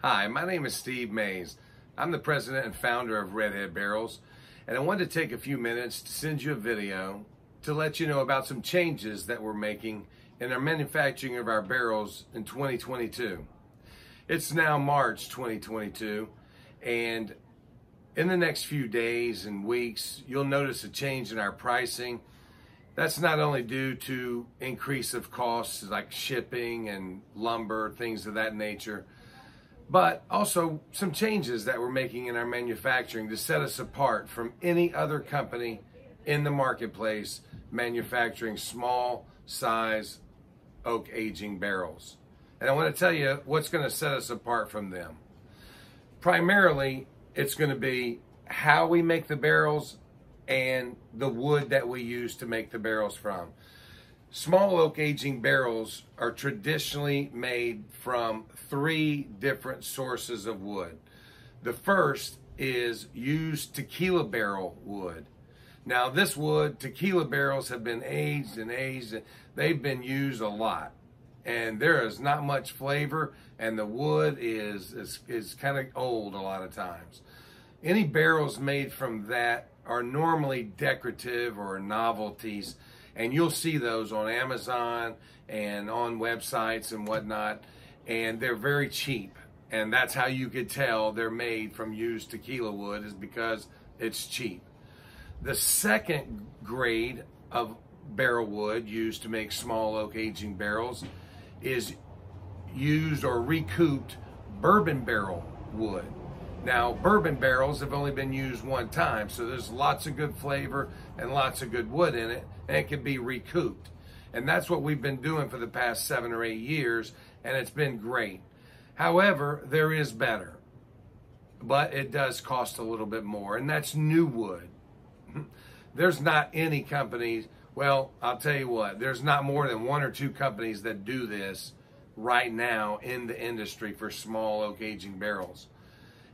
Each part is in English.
Hi, my name is Steve Mays. I'm the president and founder of Redhead Barrels, and I wanted to take a few minutes to send you a video to let you know about some changes that we're making in our manufacturing of our barrels in 2022. It's now March 2022, and in the next few days and weeks, you'll notice a change in our pricing. That's not only due to increase of costs like shipping and lumber, things of that nature, but also some changes that we're making in our manufacturing to set us apart from any other company in the marketplace manufacturing small size oak aging barrels. And I want to tell you what's going to set us apart from them. Primarily, it's going to be how we make the barrels and the wood that we use to make the barrels from. Small oak aging barrels are traditionally made from 3 different sources of wood. The first is used tequila barrel wood. Now this wood, tequila barrels have been aged and aged, and they've been used a lot. And there is not much flavor, and the wood is kind of old a lot of times. Any barrels made from that are normally decorative or novelties, and you'll see those on Amazon and on websites and whatnot, and they're very cheap. And that's how you could tell they're made from used tequila wood, is because it's cheap. The second grade of barrel wood used to make small oak aging barrels is used or recouped bourbon barrel wood. Now, bourbon barrels have only been used one time, so there's lots of good flavor and lots of good wood in it, and it can be recouped. And that's what we've been doing for the past 7 or 8 years, and it's been great. However, there is better, but it does cost a little bit more, and that's new wood. There's not any companies, well, I'll tell you what, there's not more than 1 or 2 companies that do this right now in the industry for small oak aging barrels.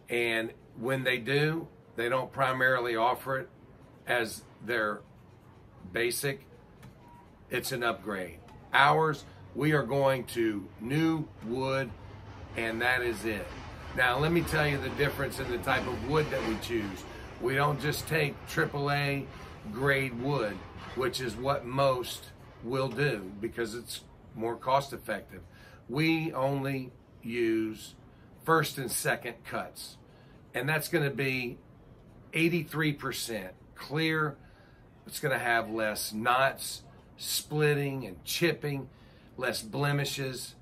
And when they do, they don't primarily offer it as their basic. It's an upgrade. Ours, we are going to new wood, and that is it. Now, let me tell you the difference in the type of wood that we choose. We don't just take AAA grade wood, which is what most will do because it's more cost effective. We only use first and second cuts, and that's going to be 83% clear. It's going to have less knots, splitting and chipping, less blemishes.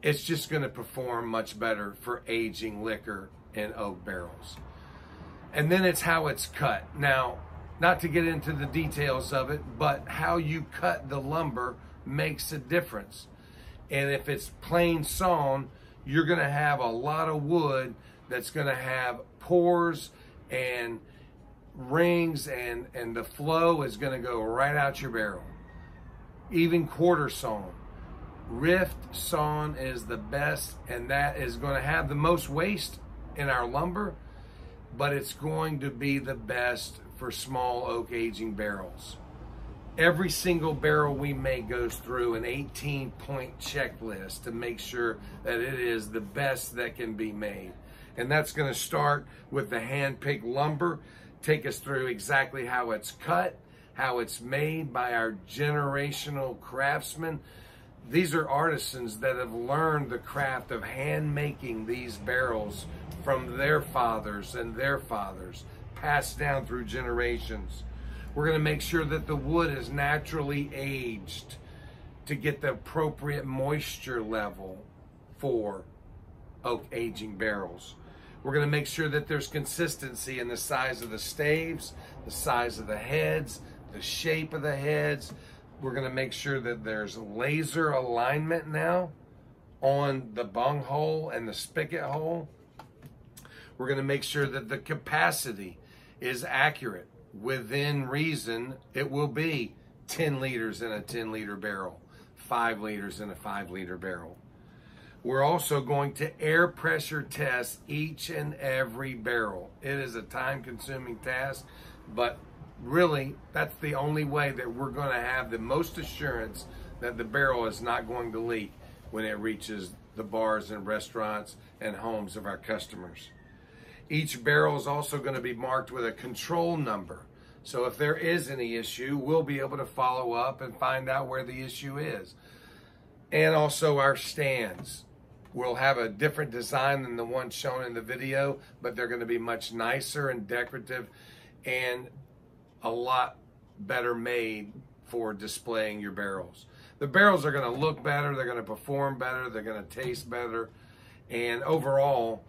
It's just going to perform much better for aging liquor in oak barrels. And then it's how it's cut. Now, not to get into the details of it, but how you cut the lumber makes a difference. And if it's plain sawn, you're going to have a lot of wood that's going to have pores and rings, and the flow is going to go right out your barrel. Even quarter sawn. Rift sawn is the best, and that is going to have the most waste in our lumber, but it's going to be the best for small oak aging barrels. Every single barrel we make goes through an 18-point checklist to make sure that it is the best that can be made. And that's going to start with the hand-picked lumber, take us through exactly how it's cut, how it's made by our generational craftsmen. These are artisans that have learned the craft of hand making these barrels from their fathers and their fathers, passed down through generations. We're going to make sure that the wood is naturally aged to get the appropriate moisture level for oak aging barrels. We're going to make sure that there's consistency in the size of the staves, the size of the heads, the shape of the heads. We're going to make sure that there's laser alignment now on the bung hole and the spigot hole. We're going to make sure that the capacity is accurate. Within reason, it will be 10 liters in a 10-liter barrel, 5 liters in a 5-liter barrel. We're also going to air pressure test each and every barrel. It is a time-consuming task, but really, that's the only way that we're going to have the most assurance that the barrel is not going to leak when it reaches the bars and restaurants and homes of our customers. Each barrel is also going to be marked with a control number. So if there is any issue, we'll be able to follow up and find out where the issue is. And also our stands. We'll have a different design than the one shown in the video, but they're going to be much nicer and decorative and a lot better made for displaying your barrels. The barrels are going to look better, they're going to perform better, they're going to taste better, and overall,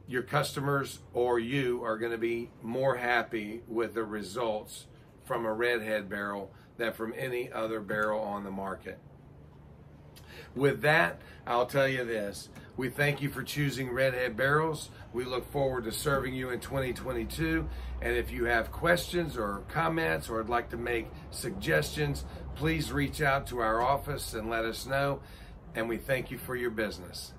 your customers or you are going to be more happy with the results from a redhead barrel than from any other barrel on the market. With that, I'll tell you this. We thank you for choosing Redhead Barrels. We look forward to serving you in 2022. And if you have questions or comments or would like to make suggestions, please reach out to our office and let us know. And we thank you for your business.